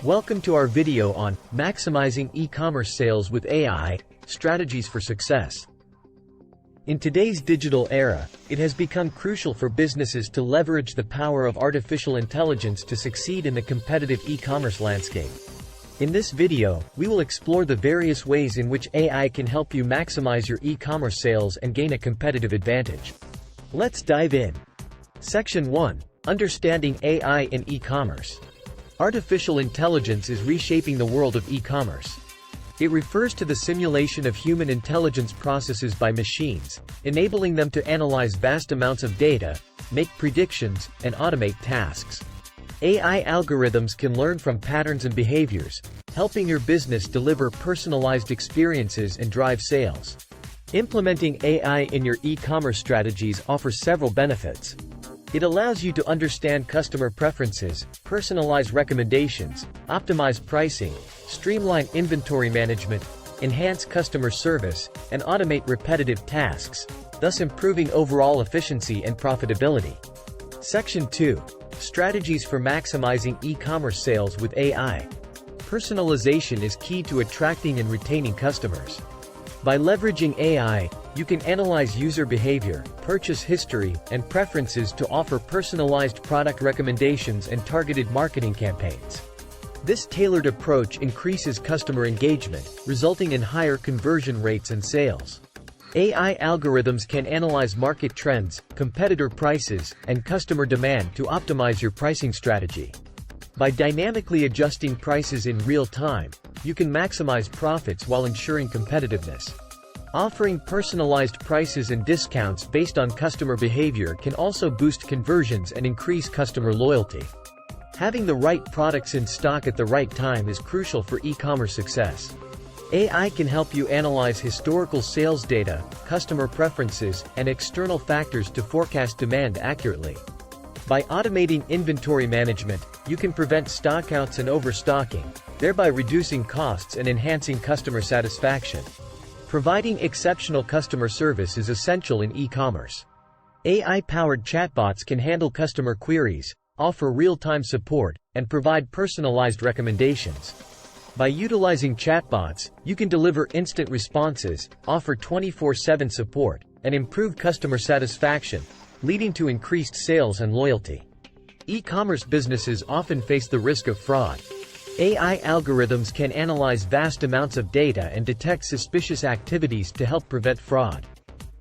Welcome to our video on maximizing e-commerce sales with AI, strategies for success. In today's digital era, it has become crucial for businesses to leverage the power of artificial intelligence to succeed in the competitive e-commerce landscape. In this video, we will explore the various ways in which AI can help you maximize your e-commerce sales and gain a competitive advantage. Let's dive in. Section 1. Understanding AI in e-commerce. Artificial intelligence is reshaping the world of e-commerce. It refers to the simulation of human intelligence processes by machines, enabling them to analyze vast amounts of data, make predictions, and automate tasks. AI algorithms can learn from patterns and behaviors, helping your business deliver personalized experiences and drive sales. Implementing AI in your e-commerce strategies offers several benefits. It allows you to understand customer preferences, personalize recommendations, optimize pricing, streamline inventory management, enhance customer service, and automate repetitive tasks, thus improving overall efficiency and profitability. Section 2. Strategies for maximizing e-commerce sales with AI. Personalization is key to attracting and retaining customers. By leveraging AI, you can analyze user behavior, purchase history, and preferences to offer personalized product recommendations and targeted marketing campaigns. This tailored approach increases customer engagement, resulting in higher conversion rates and sales. AI algorithms can analyze market trends, competitor prices, and customer demand to optimize your pricing strategy. By dynamically adjusting prices in real time, you can maximize profits while ensuring competitiveness. Offering personalized prices and discounts based on customer behavior can also boost conversions and increase customer loyalty. Having the right products in stock at the right time is crucial for e-commerce success. AI can help you analyze historical sales data, customer preferences, and external factors to forecast demand accurately. By automating inventory management, you can prevent stockouts and overstocking, thereby reducing costs and enhancing customer satisfaction. Providing exceptional customer service is essential in e-commerce. AI-powered chatbots can handle customer queries, offer real-time support, and provide personalized recommendations. By utilizing chatbots, you can deliver instant responses, offer 24/7 support, and improve customer satisfaction, leading to increased sales and loyalty. E-commerce businesses often face the risk of fraud. AI algorithms can analyze vast amounts of data and detect suspicious activities to help prevent fraud.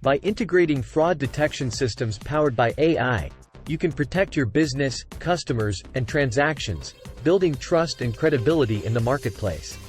By integrating fraud detection systems powered by AI, you can protect your business, customers, and transactions, building trust and credibility in the marketplace.